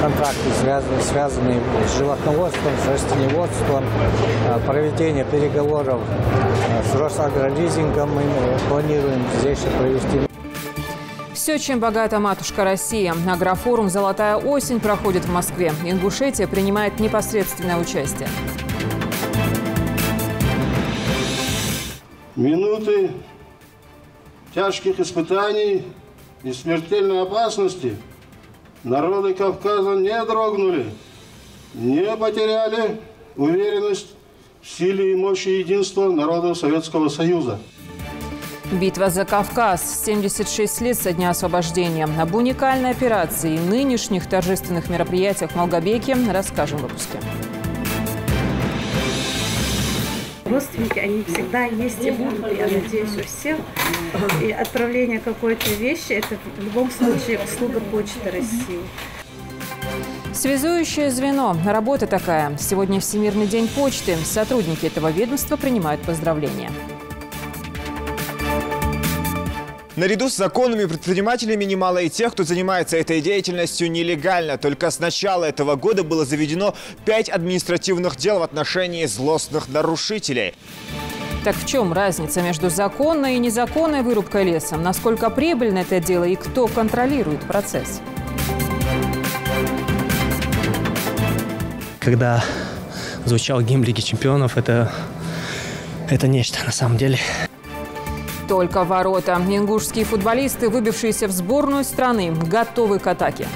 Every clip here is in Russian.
контракты, связанные с животноводством, с растениеводством, проведение переговоров с Росагролизингом мы планируем здесь провести. Все, чем богата матушка Россия. Агрофорум «Золотая осень» проходит в Москве. Ингушетия принимает непосредственное участие. Минуты тяжких испытаний и смертельной опасности народы Кавказа не дрогнули, не потеряли уверенность в силе и мощи единства народов Советского Союза. Битва за Кавказ. 76 лет со дня освобождения. Об уникальной операции и нынешних торжественных мероприятиях в Малгобеке расскажем в выпуске. Родственники, они всегда есть и будут, я надеюсь, у всех. И отправление какой-то вещи – это в любом случае услуга Почты России. Связующее звено. Работа такая. Сегодня Всемирный день почты. Сотрудники этого ведомства принимают поздравления. Наряду с законными предпринимателями немало и тех, кто занимается этой деятельностью нелегально. Только с начала этого года было заведено 5 административных дел в отношении злостных нарушителей. Так в чем разница между законной и незаконной вырубкой леса? Насколько прибыльно это дело и кто контролирует процесс? Когда звучал гимн Лиги чемпионов, это нечто на самом деле. Только ворота. Ингушские футболисты, выбившиеся в сборную страны, готовы к атаке.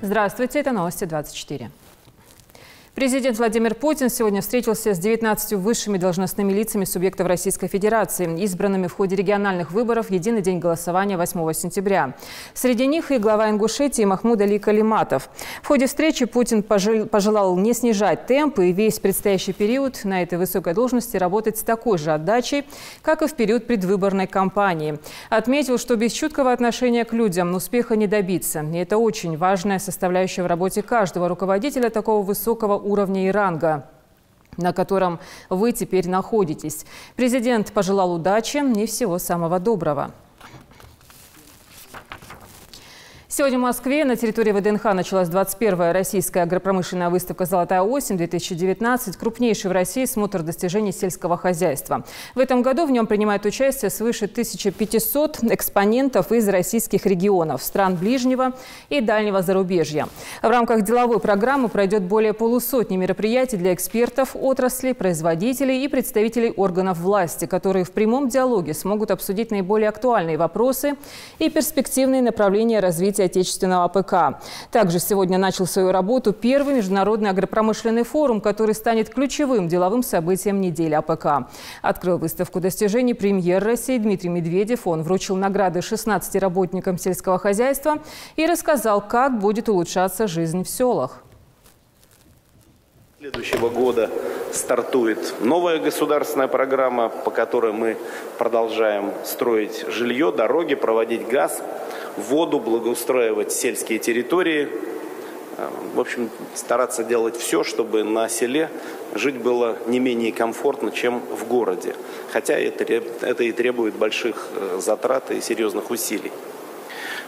Здравствуйте, это новости 24. Президент Владимир Путин сегодня встретился с 19 высшими должностными лицами субъектов Российской Федерации, избранными в ходе региональных выборов в единый день голосования 8 сентября. Среди них и глава Ингушетии Махмуд Али Калиматов. В ходе встречи Путин пожелал не снижать темпы и весь предстоящий период на этой высокой должности работать с такой же отдачей, как и в период предвыборной кампании. Отметил, что без чуткого отношения к людям успеха не добиться. И это очень важная составляющая в работе каждого руководителя такого высокого уровня и ранга, на котором вы теперь находитесь. Президент пожелал удачи и всего самого доброго. Сегодня в Москве на территории ВДНХ началась 21-я российская агропромышленная выставка «Золотая осень-2019», крупнейший в России смотр достижений сельского хозяйства. В этом году в нем принимает участие свыше 1500 экспонентов из российских регионов, стран ближнего и дальнего зарубежья. В рамках деловой программы пройдет более полусотни мероприятий для экспертов, отрасли, производителей и представителей органов власти, которые в прямом диалоге смогут обсудить наиболее актуальные вопросы и перспективные направления развития отечественного АПК. Также сегодня начал свою работу первый международный агропромышленный форум, который станет ключевым деловым событием недели АПК. Открыл выставку достижений премьер России Дмитрий Медведев. Он вручил награды 16 работникам сельского хозяйства и рассказал, как будет улучшаться жизнь в селах. Следующего года стартует новая государственная программа, по которой мы продолжаем строить жилье, дороги, проводить газ, воду, благоустраивать сельские территории. В общем, стараться делать все, чтобы на селе жить было не менее комфортно, чем в городе. Хотя это и требует больших затрат и серьезных усилий.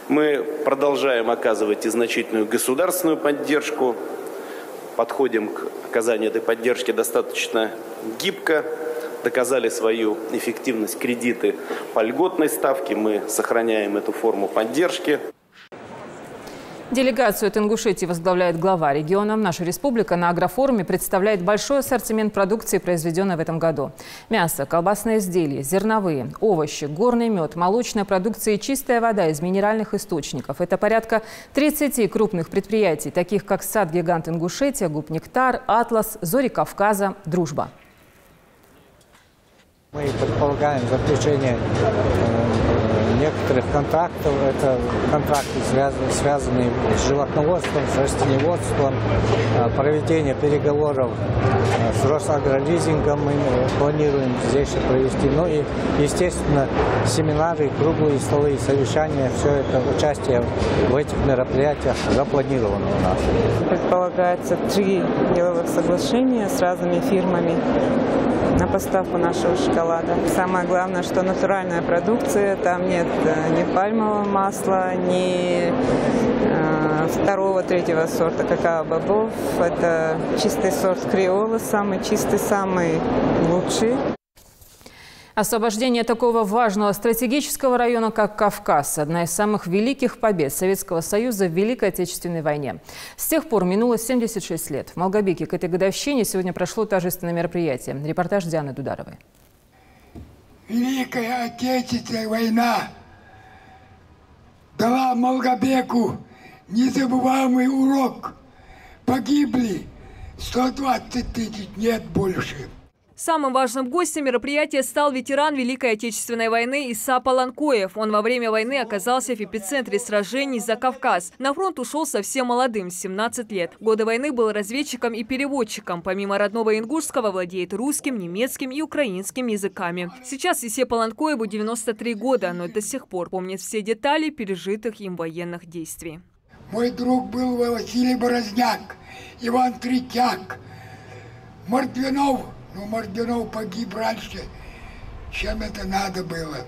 Мы продолжаем оказывать и значительную государственную поддержку. Подходим к оказанию этой поддержки достаточно гибко. Доказали свою эффективность кредиты по льготной ставке. Мы сохраняем эту форму поддержки. Делегацию от Ингушетии возглавляет глава региона. Наша республика на агрофоруме представляет большой ассортимент продукции, произведенной в этом году. Мясо, колбасные изделия, зерновые, овощи, горный мед, молочная продукция и чистая вода из минеральных источников. Это порядка 30 крупных предприятий, таких как Сад-гигант Ингушетия, Губнектар, Атлас, Зори Кавказа, Дружба. Мы предполагаем заключение некоторых контрактов. Это контракты, связанные с животноводством, с растениеводством, проведение переговоров с Росагролизингом мы планируем здесь же провести. Ну и, естественно, семинары, круглые столы, совещания, все это участие в этих мероприятиях запланировано у нас. Предполагается 3 деловых соглашения с разными фирмами на поставку нашего шоколада. Самое главное, что натуральная продукция, там нет ни пальмового масла, ни второго, третьего сорта какао-бобов. Это чистый сорт креола, самый чистый, самый лучший. Освобождение такого важного стратегического района, как Кавказ – одна из самых великих побед Советского Союза в Великой Отечественной войне. С тех пор минуло 76 лет. В Малгобеке к этой годовщине сегодня прошло торжественное мероприятие. Репортаж Дианы Дударовой. Великая Отечественная война дала Малгобеку незабываемый урок. Погибли 120 тысяч, нет больше. Самым важным гостем мероприятия стал ветеран Великой Отечественной войны Иса Паланкоев. Он во время войны оказался в эпицентре сражений за Кавказ. На фронт ушел совсем молодым, 17 лет. В годы войны был разведчиком и переводчиком. Помимо родного ингушского владеет русским, немецким и украинским языками. Сейчас Исе Паланкоеву 93 года, но до сих пор помнит все детали пережитых им военных действий. Мой друг был Василий Борозняк, Иван Третьяк, Мордвинов. Но Мордвинов погиб раньше, чем это надо было.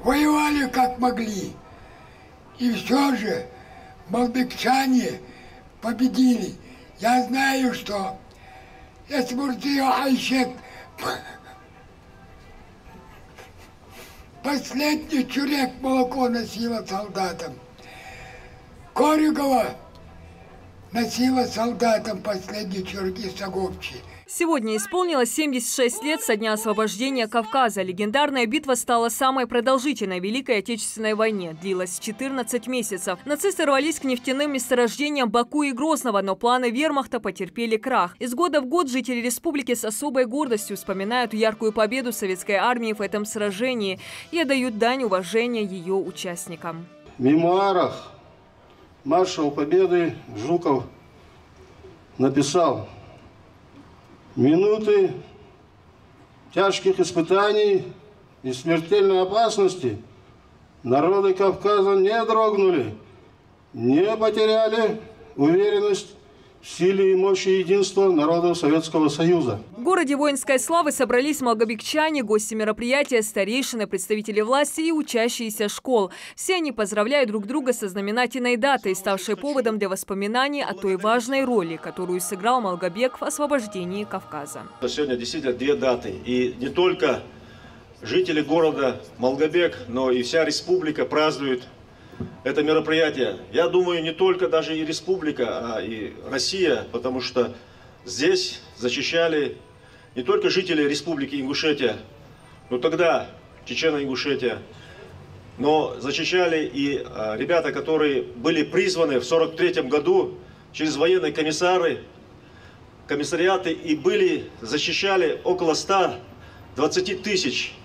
Воевали как могли. И все же малгобекчане победили. Я знаю, что если Муртия Айшет последний чурек молоко носила солдатам. Корюгова носила солдатам последние чурки Саговчи. Сегодня исполнилось 76 лет со дня освобождения Кавказа. Легендарная битва стала самой продолжительной в Великой Отечественной войне. Длилась 14 месяцев. Нацисты рвались к нефтяным месторождениям Баку и Грозного, но планы вермахта потерпели крах. Из года в год жители республики с особой гордостью вспоминают яркую победу советской армии в этом сражении и отдают дань уважения ее участникам. В мемуарах маршал Победы Жуков написал: «Минуты тяжких испытаний и смертельной опасности народы Кавказа не дрогнули, не потеряли уверенность в силе и мощи единства народов Советского Союза». В городе воинской славы собрались малгобекчане, гости мероприятия, старейшины, представители власти и учащиеся школ. Все они поздравляют друг друга со знаменательной датой, ставшей поводом для воспоминаний о той важной роли, которую сыграл Малгобек в освобождении Кавказа. Сегодня действительно 2 даты. И не только жители города Малгобек, но и вся республика празднует это мероприятие. Я думаю, не только даже и республика, а и Россия, потому что здесь защищали не только жители республики Ингушетия, но тогда Чечено-Ингушетия, но защищали и ребята, которые были призваны в 1943 году через военные комиссариаты и защищали около 120 тысяч.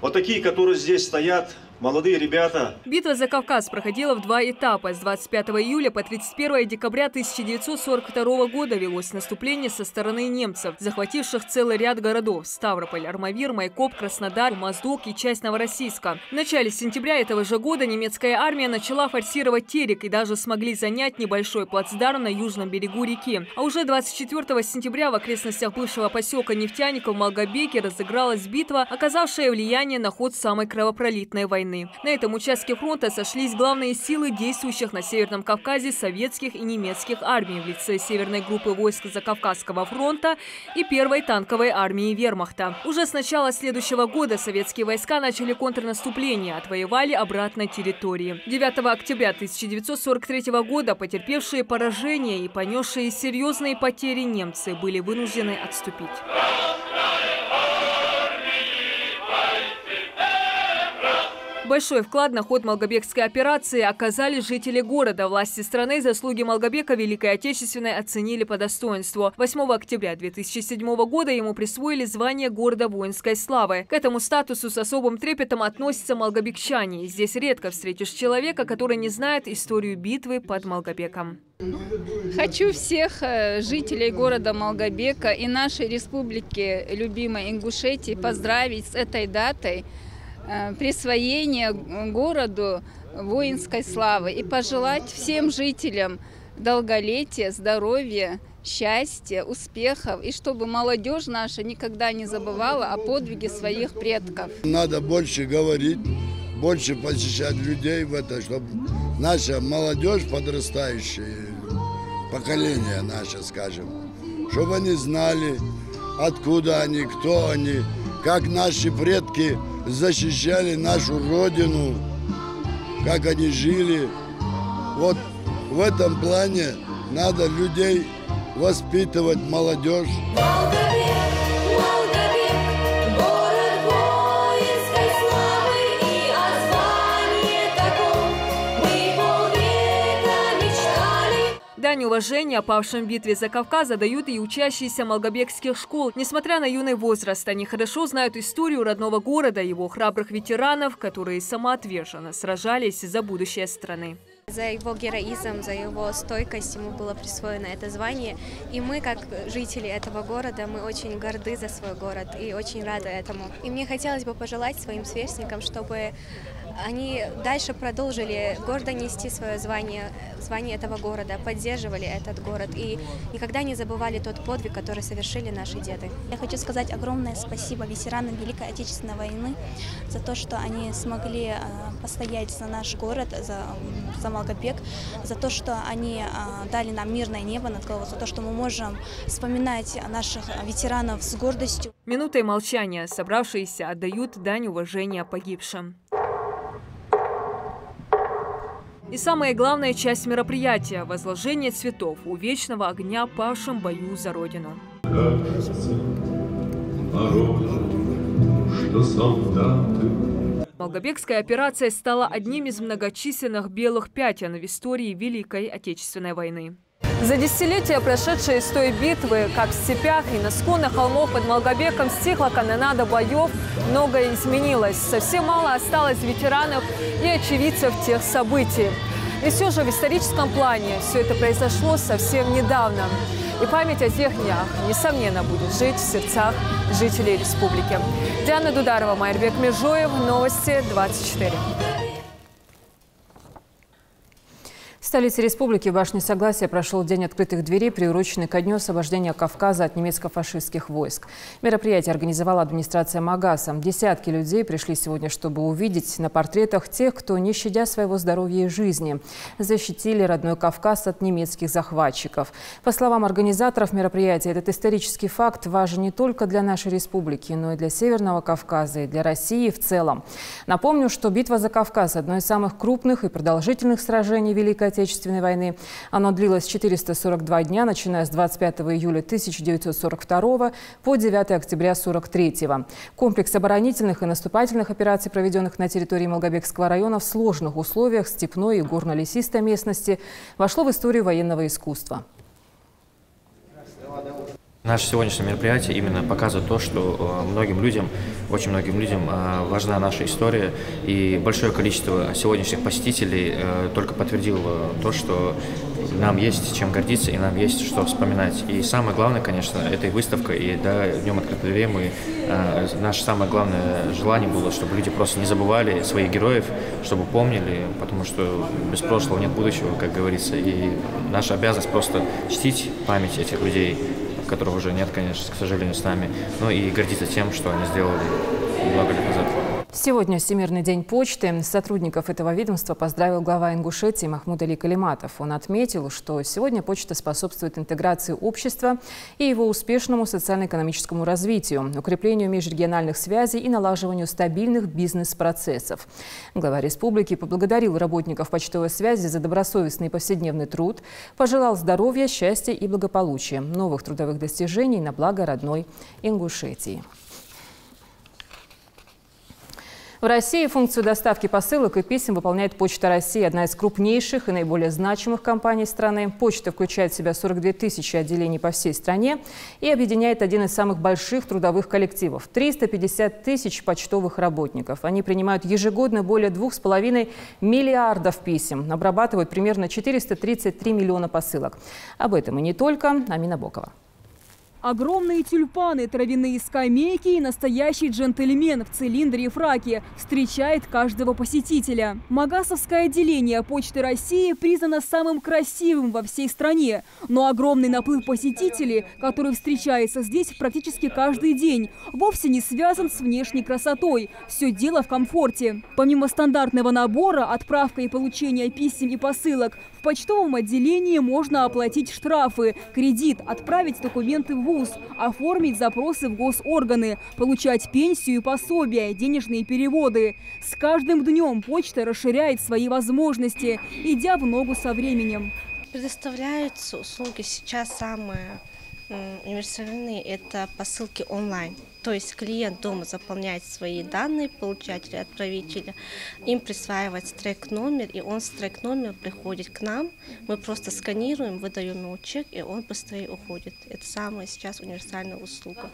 Вот такие, которые здесь стоят. Молодые ребята. Битва за Кавказ проходила в 2 этапа. С 25 июля по 31 декабря 1942 года велось наступление со стороны немцев, захвативших целый ряд городов – Ставрополь, Армавир, Майкоп, Краснодар, Моздок и часть Новороссийска. В начале сентября этого же года немецкая армия начала форсировать Терек и даже смогли занять небольшой плацдарм на южном берегу реки. А уже 24 сентября в окрестностях бывшего поселка Нефтяников в Малгобеке разыгралась битва, оказавшая влияние на ход самой кровопролитной войны. На этом участке фронта сошлись главные силы действующих на Северном Кавказе советских и немецких армий в лице Северной группы войск Закавказского фронта и Первой танковой армии вермахта. Уже с начала следующего года советские войска начали контрнаступление, отвоевали обратно территории. 9 октября 1943 года потерпевшие поражение и понесшие серьезные потери немцы были вынуждены отступить. Большой вклад на ход Малгобекской операции оказали жители города. Власти страны заслуги Малгобека в Великой Отечественной оценили по достоинству. 8 октября 2007 года ему присвоили звание города воинской славы. К этому статусу с особым трепетом относятся малгобекчане. Здесь редко встретишь человека, который не знает историю битвы под Малгобеком. Хочу всех жителей города Малгобека и нашей республики любимой Ингушетии поздравить с этой датой присвоения городу воинской славы и пожелать всем жителям долголетия, здоровья, счастья, успехов, и чтобы молодежь наша никогда не забывала о подвиге своих предков. Надо больше говорить, больше посещать людей в это, чтобы наша молодежь, подрастающее поколение наше, скажем, чтобы они знали, откуда они, кто они, как наши предки защищали нашу родину, как они жили. Вот в этом плане надо людей воспитывать, молодежь. Дань уважения павшим в битве за Кавказ дают и учащиеся малгобекских школ. Несмотря на юный возраст, они хорошо знают историю родного города, его храбрых ветеранов, которые самоотверженно сражались за будущее страны. За его героизм, за его стойкость ему было присвоено это звание. И мы, как жители этого города, мы очень горды за свой город и очень рады этому. И мне хотелось бы пожелать своим сверстникам, чтобы они дальше продолжили гордо нести свое звание этого города, поддерживали этот город и никогда не забывали тот подвиг, который совершили наши деды. Я хочу сказать огромное спасибо ветеранам Великой Отечественной войны за то, что они смогли постоять за наш город, за Малгобек, за то, что они дали нам мирное небо над головой, за то, что мы можем вспоминать наших ветеранов с гордостью. Минутой молчания собравшиеся отдают дань уважения погибшим. И самая главная часть мероприятия – возложение цветов у вечного огня павшим в бою за Родину. Малгобекская операция стала одним из многочисленных белых пятен в истории Великой Отечественной войны. За десятилетия, прошедшие с той битвы, как в степях и на склонах холмов под Малгобеком стихла канонада боев, многое изменилось. Совсем мало осталось ветеранов и очевидцев тех событий. И все же в историческом плане все это произошло совсем недавно. И память о тех днях, несомненно, будет жить в сердцах жителей республики. Диана Дударова, Майрбек Межоев, Новости 24. В столице республики в Башне Согласия прошел День открытых дверей, приуроченный ко дню освобождения Кавказа от немецко-фашистских войск. Мероприятие организовала администрация Магаса. Десятки людей пришли сегодня, чтобы увидеть на портретах тех, кто, не щадя своего здоровья и жизни, защитили родной Кавказ от немецких захватчиков. По словам организаторов мероприятия, этот исторический факт важен не только для нашей республики, но и для Северного Кавказа и для России в целом. Напомню, что битва за Кавказ – одно из самых крупных и продолжительных сражений Великой Отечественной войны. Оно длилось 442 дня, начиная с 25 июля 1942 по 9 октября 1943. Комплекс оборонительных и наступательных операций, проведенных на территории Малгобекского района в сложных условиях степной и горно-лесистой местности, вошло в историю военного искусства. Наше сегодняшнее мероприятие именно показывает то, что очень многим людям важна наша история, и большое количество сегодняшних посетителей только подтвердило то, что нам есть чем гордиться и нам есть что вспоминать. И самое главное, конечно, это и выставка, и Днем открытых дверей наше самое главное желание было, чтобы люди просто не забывали своих героев, чтобы помнили, потому что без прошлого нет будущего, как говорится, и наша обязанность просто чтить память этих людей, которых уже нет, конечно, к сожалению, с нами, но и гордиться тем, что они сделали много лет назад. Сегодня Всемирный день почты. Сотрудников этого ведомства поздравил глава Ингушетии Махмуд Али Калиматов. Он отметил, что сегодня почта способствует интеграции общества и его успешному социально-экономическому развитию, укреплению межрегиональных связей и налаживанию стабильных бизнес-процессов. Глава республики поблагодарил работников почтовой связи за добросовестный повседневный труд, пожелал здоровья, счастья и благополучия, новых трудовых достижений на благо родной Ингушетии. В России функцию доставки посылок и писем выполняет Почта России, одна из крупнейших и наиболее значимых компаний страны. Почта включает в себя 42 тысячи отделений по всей стране и объединяет один из самых больших трудовых коллективов – 350 тысяч почтовых работников. Они принимают ежегодно более 2,5 миллиардов писем, обрабатывают примерно 433 миллиона посылок. Об этом и не только. Амина Бокова. Огромные тюльпаны, травяные скамейки и настоящий джентльмен в цилиндре и фраке встречает каждого посетителя. Магасовское отделение Почты России признано самым красивым во всей стране. Но огромный наплыв посетителей, который встречается здесь практически каждый день, вовсе не связан с внешней красотой. Все дело в комфорте. Помимо стандартного набора, отправка и получение писем и посылок, в почтовом отделении можно оплатить штрафы, кредит, отправить документы в ВУЗ, оформить запросы в госорганы, получать пенсию и пособия, денежные переводы. С каждым днем почта расширяет свои возможности, идя в ногу со временем. Предоставляются услуги сейчас самые универсальные – это посылки онлайн. То есть клиент дома заполняет свои данные, получателя, отправителя, им присваивается трек-номер, и он с трек-номера приходит к нам. Мы просто сканируем, выдаем ему чек, и он быстрее уходит. Это самая сейчас универсальная услуга.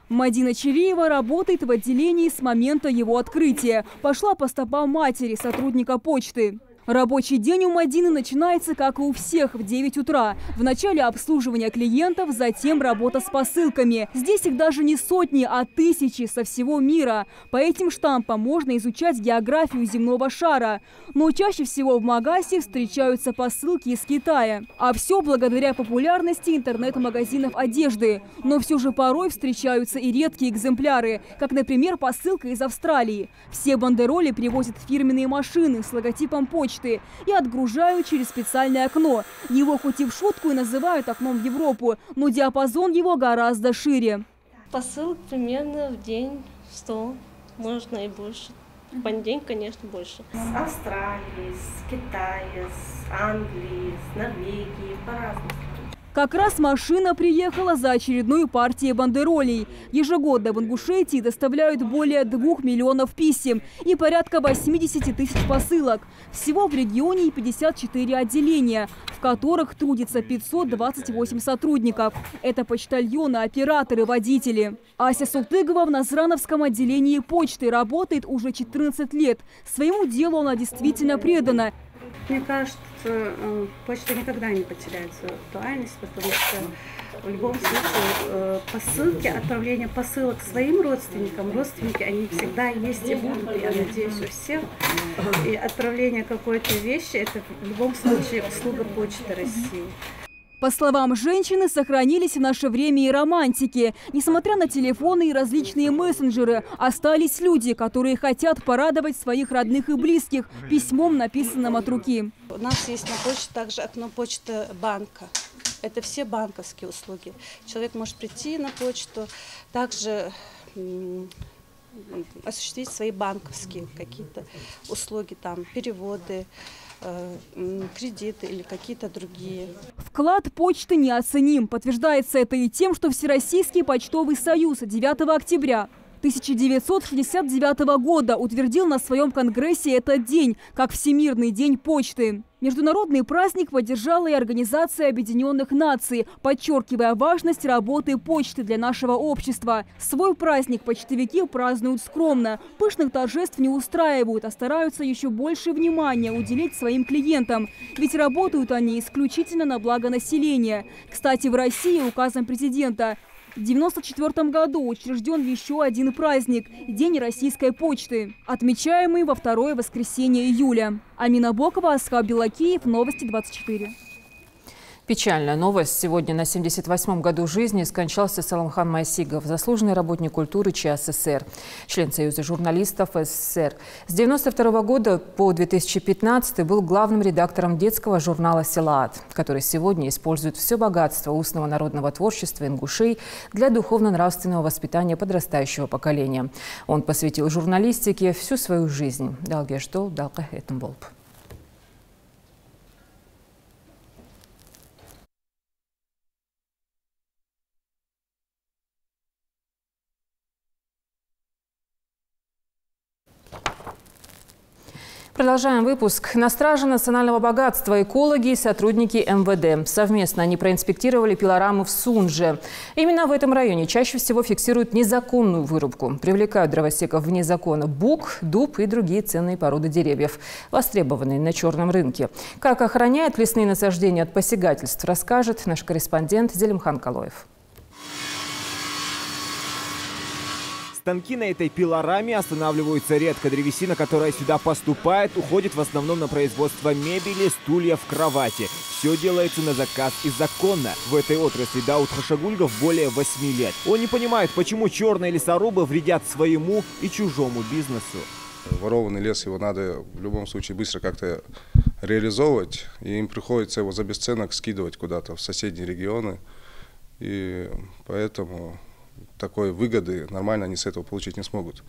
Мадина Чириева работает в отделении с момента его открытия. Пошла по стопам матери, сотрудника почты. Рабочий день у Мадины начинается, как и у всех, в 9 утра. Вначале обслуживание клиентов, затем работа с посылками. Здесь их даже не сотни, а тысячи со всего мира. По этим штампам можно изучать географию земного шара. Но чаще всего в Магасе встречаются посылки из Китая. А все благодаря популярности интернет-магазинов одежды. Но все же порой встречаются и редкие экземпляры, как, например, посылка из Австралии. Все бандероли привозят фирменные машины с логотипом почты и отгружают через специальное окно. Его хоть и в шутку и называют окном в Европу, но диапазон его гораздо шире. Посылок примерно в день 100, можно и больше. В день, конечно, больше. С Австралии, с Китая, с Англии, с Норвегии, по-разному. Как раз машина приехала за очередной партией бандеролей. Ежегодно в Ингушетии доставляют более 2 миллионов писем и порядка 80 тысяч посылок. Всего в регионе 54 отделения, в которых трудится 528 сотрудников. Это почтальоны, операторы, водители. Ася Султыгова в Назрановском отделении почты работает уже 14 лет. Своему делу она действительно предана. Мне кажется, почта никогда не потеряет свою актуальность, потому что в любом случае посылки, отправление посылок своим родственникам, родственники, они всегда есть и будут, я надеюсь, у всех. И отправление какой-то вещи – это в любом случае услуга Почты России. По словам женщины, сохранились в наше время и романтики. Несмотря на телефоны и различные мессенджеры, остались люди, которые хотят порадовать своих родных и близких письмом, написанным от руки. У нас есть на почте также окно почты банка. Это все банковские услуги. Человек может прийти на почту, также осуществить свои банковские какие-то услуги, там переводы, кредиты или какие-то другие. Вклад почты неоценим. Подтверждается это и тем, что Всероссийский почтовый союз 9 октября 1969 года утвердил на своем конгрессе этот день как Всемирный день почты. Международный праздник поддержала и Организация Объединенных Наций, подчеркивая важность работы почты для нашего общества. Свой праздник почтовики празднуют скромно. Пышных торжеств не устраивают, а стараются еще больше внимания уделить своим клиентам. Ведь работают они исключительно на благо населения. Кстати, в России указом президента в 1994 году учрежден еще один праздник – День российской почты, отмечаемый во второе воскресенье июля. Амина Бокова, Асхаб Белакиев, Новости 24. Печальная новость. Сегодня на 78-м году жизни скончался Саламхан Майсигов, заслуженный работник культуры ЧССР, член Союза журналистов СССР. С 1992 года по 2015 был главным редактором детского журнала «Силаат», который сегодня использует все богатство устного народного творчества ингушей для духовно-нравственного воспитания подрастающего поколения. Он посвятил журналистике всю свою жизнь. Далгешто, далка этим болб. Продолжаем выпуск. На страже национального богатства экологи и сотрудники МВД. Совместно они проинспектировали пилорамы в Сунже. Именно в этом районе чаще всего фиксируют незаконную вырубку. Привлекают дровосеков вне закона бук, дуб и другие ценные породы деревьев, востребованные на черном рынке. Как охраняют лесные насаждения от посягательств, расскажет наш корреспондент Зелимхан Калоев. Станки на этой пилораме останавливаются редко. Древесина, которая сюда поступает, уходит в основном на производство мебели, стульев, кровати. Все делается на заказ и законно. В этой отрасли Дауд Хашагульгов более 8 лет. Он не понимает, почему черные лесорубы вредят своему и чужому бизнесу. Ворованный лес, его надо в любом случае быстро как-то реализовывать. И им приходится его за бесценок скидывать куда-то в соседние регионы. И поэтому такой выгоды нормально они с этого получить не смогут.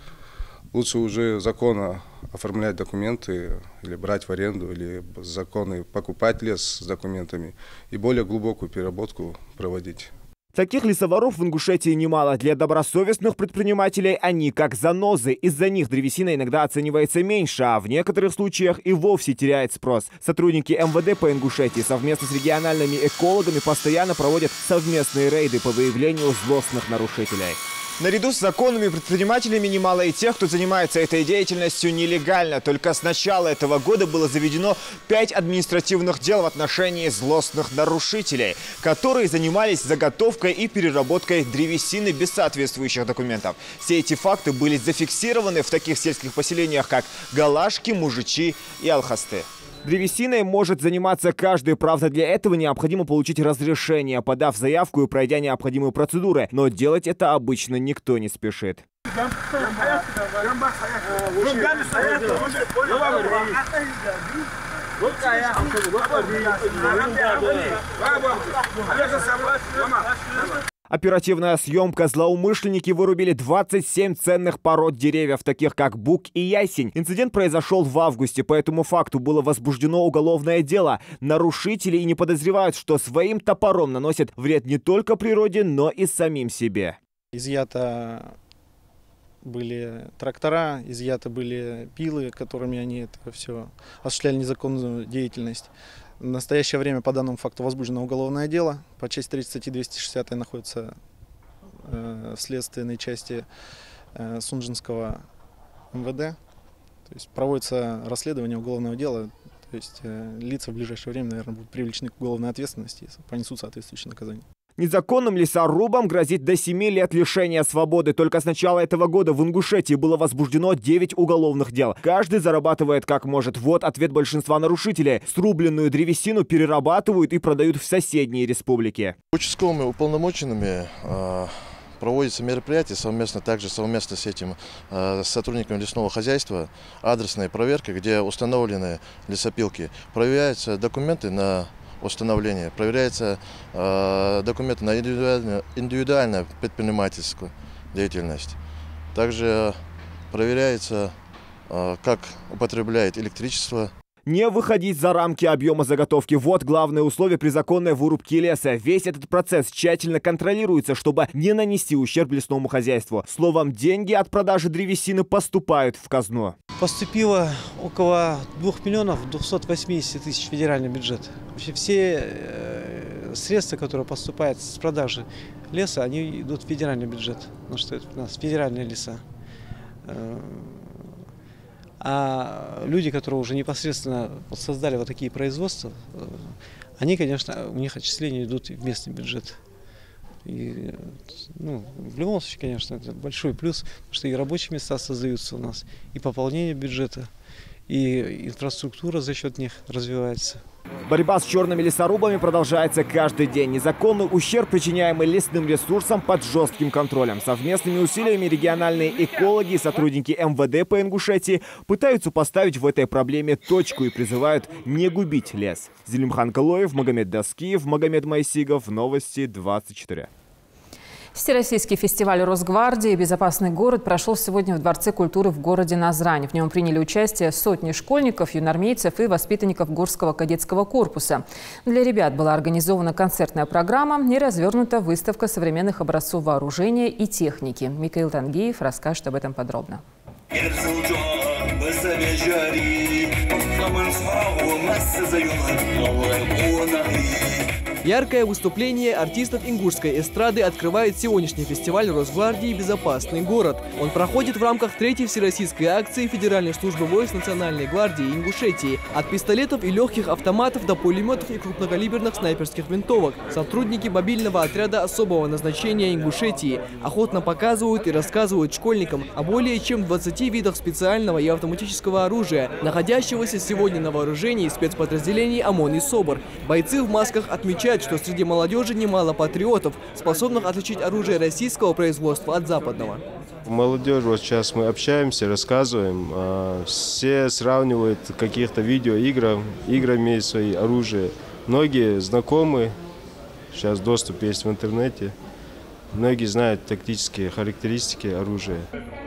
Лучше уже законно оформлять документы или брать в аренду, или законно покупать лес с документами и более глубокую переработку проводить. Таких лесоворов в Ингушетии немало. Для добросовестных предпринимателей они как занозы. Из-за них древесина иногда оценивается меньше, а в некоторых случаях и вовсе теряет спрос. Сотрудники МВД по Ингушетии совместно с региональными экологами постоянно проводят совместные рейды по выявлению злостных нарушителей. Наряду с законными предпринимателями немало и тех, кто занимается этой деятельностью нелегально. Только с начала этого года было заведено 5 административных дел в отношении злостных нарушителей, которые занимались заготовкой и переработкой древесины без соответствующих документов. Все эти факты были зафиксированы в таких сельских поселениях, как Галашки, Мужичи и Алхасты. Древесиной может заниматься каждый, правда, для этого необходимо получить разрешение, подав заявку и пройдя необходимые процедуры. Но делать это обычно никто не спешит. Оперативная съемка. Злоумышленники вырубили 27 ценных пород деревьев, таких как бук и ясень. Инцидент произошел в августе, по этому факту было возбуждено уголовное дело. Нарушители и не подозревают, что своим топором наносят вред не только природе, но и самим себе. Изъято были трактора, изъяты были пилы, которыми они это все осуществляли незаконную деятельность. В настоящее время по данному факту возбуждено уголовное дело. По части 30 статьи 260 находится в следственной части Сунжинского МВД. То есть проводится расследование уголовного дела. То есть лица в ближайшее время, наверное, будут привлечены к уголовной ответственности и понесут соответствующее наказание. Незаконным лесорубам грозит до 7 лет лишения свободы. Только с начала этого года в Ингушетии было возбуждено 9 уголовных дел. Каждый зарабатывает как может. Вот ответ большинства нарушителей. Срубленную древесину перерабатывают и продают в соседние республики. Участковыми уполномоченными проводится мероприятие также совместно с этим сотрудниками лесного хозяйства, адресная проверка, где установлены лесопилки. Проверяются документы на установление, проверяются документы на индивидуальную предпринимательскую деятельность. Также проверяется, как употребляет электричество. Не выходить за рамки объема заготовки. Вот главное условие при законной вырубке леса. Весь этот процесс тщательно контролируется, чтобы не нанести ущерб лесному хозяйству. Словом, деньги от продажи древесины поступают в казну. Поступило около 2 миллионов 280 тысяч в федеральный бюджет. Вообще все средства, которые поступают с продажи леса, они идут в федеральный бюджет. Потому что это у нас федеральные леса. А люди, которые уже непосредственно создали вот такие производства, они, конечно, у них отчисления идут в местный бюджет. И, в любом случае, конечно, это большой плюс, потому что и рабочие места создаются у нас, и пополнение бюджета, и инфраструктура за счет них развивается. Борьба с черными лесорубами продолжается каждый день. Незаконный ущерб, причиняемый лесным ресурсам, под жестким контролем. Совместными усилиями региональные экологи и сотрудники МВД по Ингушетии пытаются поставить в этой проблеме точку и призывают не губить лес. Зелимхан Калоев, Магомед Даскиев, Магомед Майсигов. Новости 24. Всероссийский фестиваль Росгвардии «Безопасный город» прошел сегодня в Дворце культуры в городе Назрань. В нем приняли участие сотни школьников, юнормейцев и воспитанников Горского кадетского корпуса. Для ребят была организована концертная программа и развернута выставка современных образцов вооружения и техники. Михаил Тангиев расскажет об этом подробно. Яркое выступление артистов ингушской эстрады открывает сегодняшний фестиваль Росгвардии «Безопасный город». Он проходит в рамках 3-й всероссийской акции Федеральной службы войск Национальной гвардии Ингушетии. От пистолетов и легких автоматов до пулеметов и крупнокалиберных снайперских винтовок. Сотрудники мобильного отряда особого назначения Ингушетии охотно показывают и рассказывают школьникам о более чем 20 видах специального и автоматического оружия, находящегося сегодня на вооружении спецподразделений ОМОН и СОБР. Бойцы в масках отмечают, что среди молодежи немало патриотов, способных отличить оружие российского производства от западного. Молодежь, вот сейчас мы общаемся, рассказываем, все сравнивают каких-то играми свои оружия. Многие знакомы, сейчас доступ есть в интернете. Многие знают тактические характеристики оружия.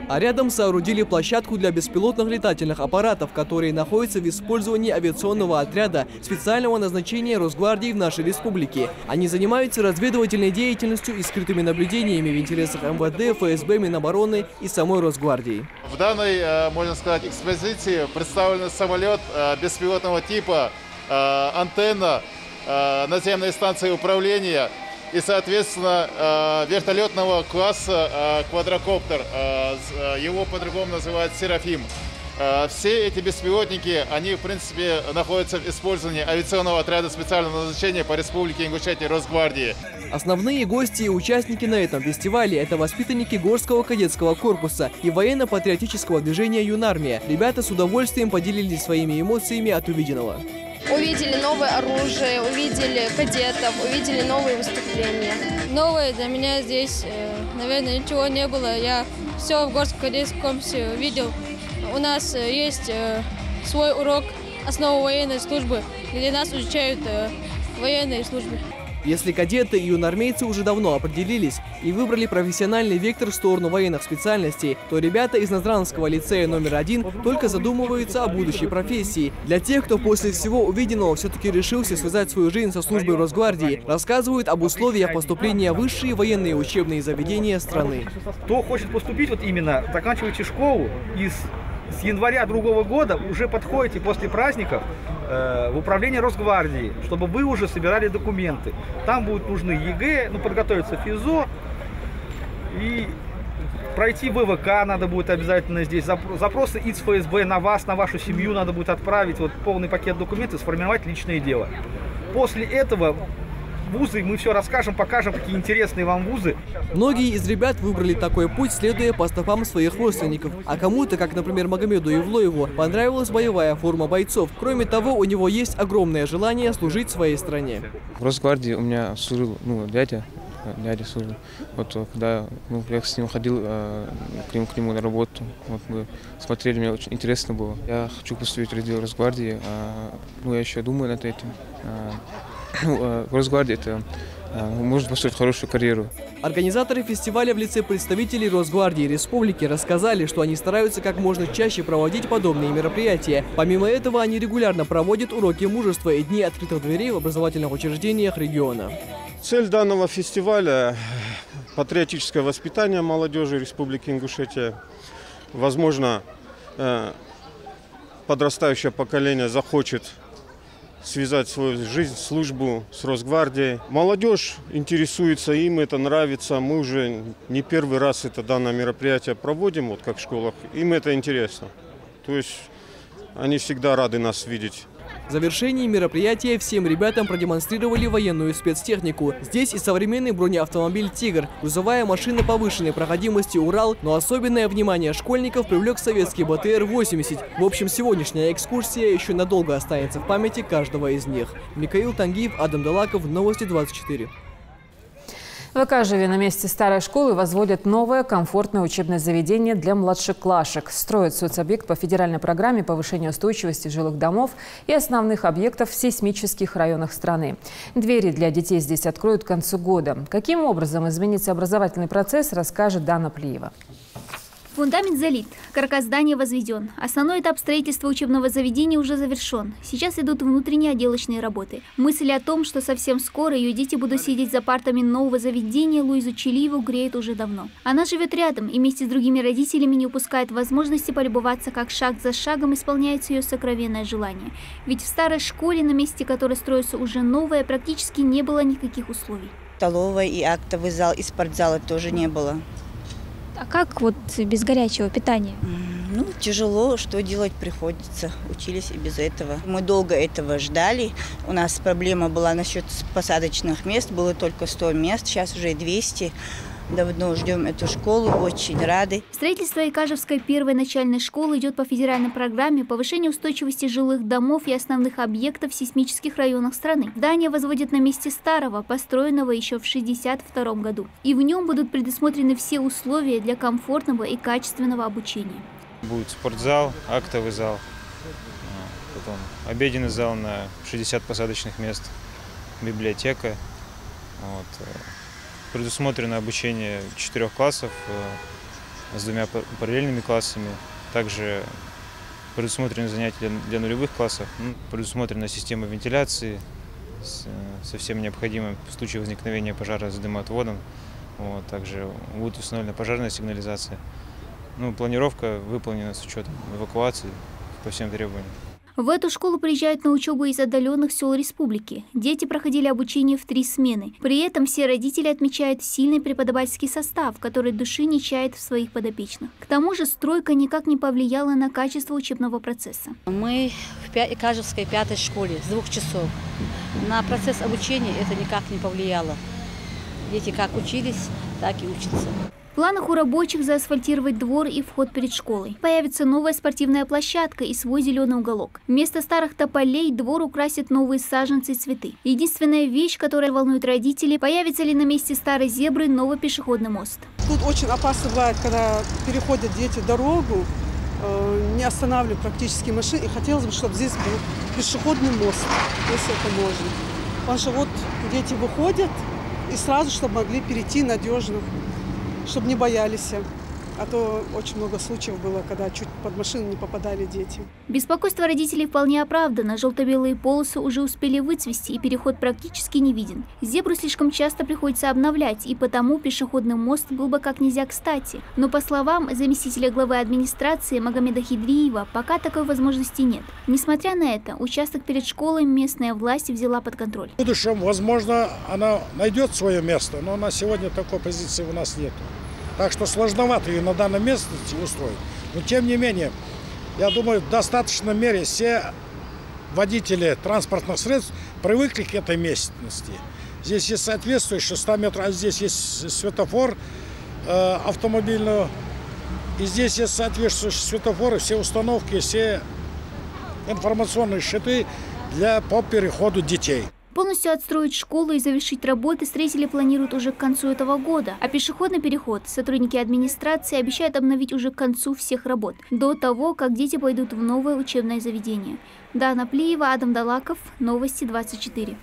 А рядом соорудили площадку для беспилотных летательных аппаратов, которые находятся в использовании авиационного отряда специального назначения Росгвардии в нашей республике. Они занимаются разведывательной деятельностью и скрытыми наблюдениями в интересах МВД, ФСБ, Минобороны и самой Росгвардии. В данной, можно сказать, экспозиции представлен самолет беспилотного типа, антенна, наземной станции управления и, соответственно, вертолетного класса квадрокоптер. Его по-другому называют «Серафим». Все эти беспилотники, они, в принципе, находятся в использовании авиационного отряда специального назначения по Республике Ингушетия Росгвардии. Основные гости и участники на этом фестивале – это воспитанники Горского кадетского корпуса и военно-патриотического движения «Юнармия». Ребята с удовольствием поделились своими эмоциями от увиденного. Увидели новое оружие, увидели кадетов, увидели новые выступления. Новое для меня здесь, наверное, ничего не было. Я все в Горском кадетском корпусе видел. У нас есть свой урок «Основы военной службы», где нас изучают военные службы. Если кадеты и юнармейцы уже давно определились и выбрали профессиональный вектор в сторону военных специальностей, то ребята из Назранского лицея номер 1 только задумываются о будущей профессии. Для тех, кто после всего увиденного все-таки решился связать свою жизнь со службой Росгвардии, рассказывают об условиях поступления в высшие военные учебные заведения страны. Кто хочет поступить, вот именно заканчиваете школу и с января другого года уже подходите после праздников в управление Росгвардии, чтобы вы уже собирали документы. Там будут нужны ЕГЭ, подготовиться ФИЗО и пройти ВВК надо будет обязательно здесь. Запросы из ФСБ на вас, на вашу семью надо будет отправить, вот полный пакет документов, сформировать личное дело. После этого вузы, мы все расскажем, покажем, какие интересные вам вузы. Многие из ребят выбрали такой путь, следуя по стопам своих родственников. А кому-то, как, например, Магомеду Евлоеву, понравилась боевая форма бойцов. Кроме того, у него есть огромное желание служить своей стране. В Росгвардии у меня служил дядя служил. Вот когда я с ним ходил к нему на работу, вот мы смотрели, мне очень интересно было. Я хочу поступить в Росгвардии, я еще думаю над этим. В Росгвардии это может построить хорошую карьеру. Организаторы фестиваля в лице представителей Росгвардии Республики рассказали, что они стараются как можно чаще проводить подобные мероприятия. Помимо этого, они регулярно проводят уроки мужества и дни открытых дверей в образовательных учреждениях региона. Цель данного фестиваля – патриотическое воспитание молодежи Республики Ингушетия. Возможно, подрастающее поколение захочет связать свою жизнь, службу с Росгвардией. Молодежь интересуется, им это нравится. Мы уже не первый раз это данное мероприятие проводим, вот как в школах. Им это интересно. То есть они всегда рады нас видеть. В завершении мероприятия всем ребятам продемонстрировали военную спецтехнику. Здесь и современный бронеавтомобиль «Тигр», грузовая машина повышенной проходимости «Урал», но особенное внимание школьников привлек советский БТР-80. В общем, сегодняшняя экскурсия еще надолго останется в памяти каждого из них. Михаил Тангиев, Адам Далаков, Новости 24. В Акажеве на месте старой школы возводят новое комфортное учебное заведение для младшеклашек. Строят соцобъект по федеральной программе повышения устойчивости жилых домов и основных объектов в сейсмических районах страны. Двери для детей здесь откроют к концу года. Каким образом изменится образовательный процесс, расскажет Дана Плиева. Фундамент залит, каркас здания возведен. Основной этап строительства учебного заведения уже завершен. Сейчас идут внутренние отделочные работы. Мысль о том, что совсем скоро ее дети будут сидеть за партами нового заведения, Луизу Чилиеву греет уже давно. Она живет рядом и вместе с другими родителями не упускает возможности полюбоваться, как шаг за шагом исполняется ее сокровенное желание. Ведь в старой школе, на месте которой строится уже новая, практически не было никаких условий. Столовая и актовый зал, и спортзала тоже не было. А как вот без горячего питания? Ну, тяжело, что делать приходится. Учились и без этого. Мы долго этого ждали. У нас проблема была насчет посадочных мест. Было только 100 мест, сейчас уже 200. Давно ждем эту школу, очень рады. Строительство Икажевской первой начальной школы идет по федеральной программе повышения устойчивости жилых домов и основных объектов в сейсмических районах страны. Здание возводят на месте старого, построенного еще в 1962 году. И в нем будут предусмотрены все условия для комфортного и качественного обучения. Будет спортзал, актовый зал, потом обеденный зал на 60 посадочных мест, библиотека. Предусмотрено обучение 4 классов с 2 параллельными классами. Также предусмотрены занятия для нулевых классов. Предусмотрена система вентиляции со всем необходимым в случае возникновения пожара с дымоотводом. Также будет установлена пожарная сигнализация. Планировка выполнена с учетом эвакуации по всем требованиям. В эту школу приезжают на учебу из отдаленных сел республики. Дети проходили обучение в 3 смены. При этом все родители отмечают сильный преподавательский состав, который души не чает в своих подопечных. К тому же стройка никак не повлияла на качество учебного процесса. Мы в Икажевской 5-й школе с 2 часов. На процесс обучения это никак не повлияло. Дети как учились, так и учатся. В планах у рабочих заасфальтировать двор и вход перед школой. Появится новая спортивная площадка и свой зеленый уголок. Вместо старых тополей двор украсит новые саженцы и цветы. Единственная вещь, которая волнует родителей, появится ли на месте старой зебры новый пешеходный мост. Тут очень опасно бывает, когда переходят дети дорогу, не останавливают практически машины. И хотелось бы, чтобы здесь был пешеходный мост, если это можно. Потому что вот дети выходят и сразу, чтобы могли перейти надежно, чтобы не боялись. А то очень много случаев было, когда чуть под машину не попадали дети. Беспокойство родителей вполне оправдано. Желто-белые полосы уже успели выцвести, и переход практически не виден. Зебру слишком часто приходится обновлять, и потому пешеходный мост был бы как нельзя кстати. Но по словам заместителя главы администрации Магомеда Хидриева, пока такой возможности нет. Несмотря на это, участок перед школой местная власть взяла под контроль. В будущем, возможно, она найдет свое место, но на сегодня такой позиции у нас нет. Так что сложновато ее на данном местности устроить. Но тем не менее, я думаю, в достаточной мере все водители транспортных средств привыкли к этой местности. Здесь есть соответствующие 100 метров, а здесь есть светофор автомобильный. И здесь есть соответствующие светофоры, все установки, все информационные щиты по переходу детей. Полностью отстроить школу и завершить работы строители планируют уже к концу этого года. А пешеходный переход сотрудники администрации обещают обновить уже к концу всех работ, до того, как дети пойдут в новое учебное заведение. Дана Плиева, Адам Далаков, Новости 24.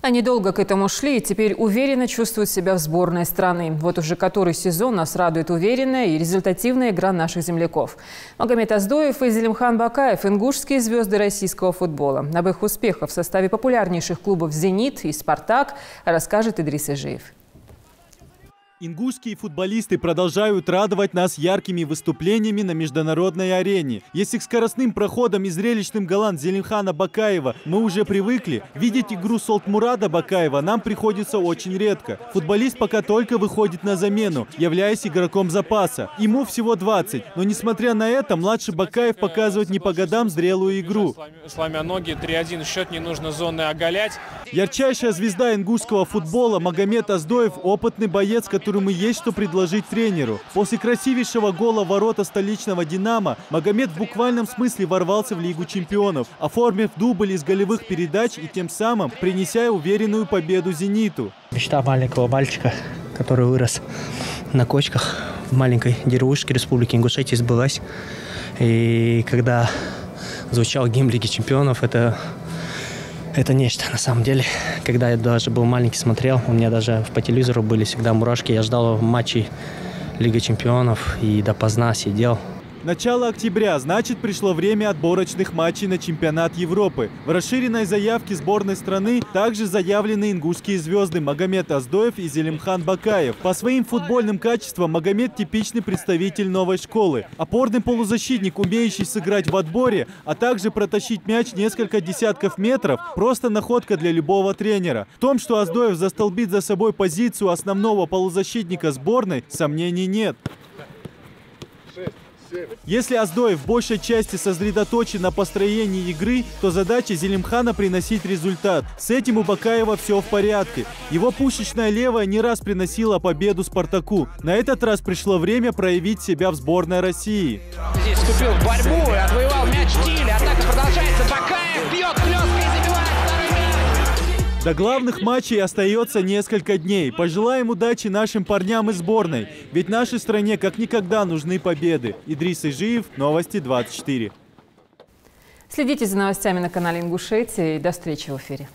Они долго к этому шли и теперь уверенно чувствуют себя в сборной страны. Вот уже который сезон нас радует уверенная и результативная игра наших земляков. Магомед Аздоев и Зелимхан Бакаев – ингушские звезды российского футбола. Об их успехах в составе популярнейших клубов «Зенит» и «Спартак» расскажет Идрис Ижиев. Ингушские футболисты продолжают радовать нас яркими выступлениями на международной арене. Если к скоростным проходам и зрелищным голам Зелимхана Бакаева мы уже привыкли, видеть игру Солтмурада Бакаева нам приходится очень редко. Футболист пока только выходит на замену, являясь игроком запаса. Ему всего 20, но несмотря на это, младший Бакаев показывает не по годам зрелую игру. Сломя ноги, 3-1 счет, не нужно зоны оголять. Ярчайшая звезда ингушского футбола Магомед Аздоев – опытный боец, которому есть что предложить тренеру. После красивейшего гола ворота столичного «Динамо» Магомед в буквальном смысле ворвался в Лигу чемпионов, оформив дубль из голевых передач и тем самым принеся уверенную победу «Зениту». Мечта маленького мальчика, который вырос на кочках в маленькой деревушке Республики Ингушетия, сбылась. И когда звучал гимн Лиги чемпионов, это нечто, на самом деле. Когда я даже был маленький, смотрел, у меня даже по телевизору были всегда мурашки. Я ждал матчей Лига чемпионов и допоздна сидел. Начало октября, значит, пришло время отборочных матчей на чемпионат Европы. В расширенной заявке сборной страны также заявлены ингушские звезды Магомед Аздоев и Зелимхан Бакаев. По своим футбольным качествам Магомед типичный представитель новой школы. Опорный полузащитник, умеющий сыграть в отборе, а также протащить мяч несколько десятков метров – просто находка для любого тренера. В том, что Аздоев застолбит за собой позицию основного полузащитника сборной, сомнений нет. Если Аздоев в большей части сосредоточен на построении игры, то задача Зелимхана приносить результат. С этим у Бакаева все в порядке. Его пушечная левая не раз приносила победу «Спартаку». На этот раз пришло время проявить себя в сборной России. Здесь вступил в борьбу и отвоевал мяч Тиль. Атака продолжается. Бакаев бьет хлестко и забивает второй мяч. До главных матчей остается несколько дней. Пожелаем удачи нашим парням из сборной. Ведь нашей стране как никогда нужны победы. Идрис Ижиев, Новости 24. Следите за новостями на канале Ингушетии и до встречи в эфире.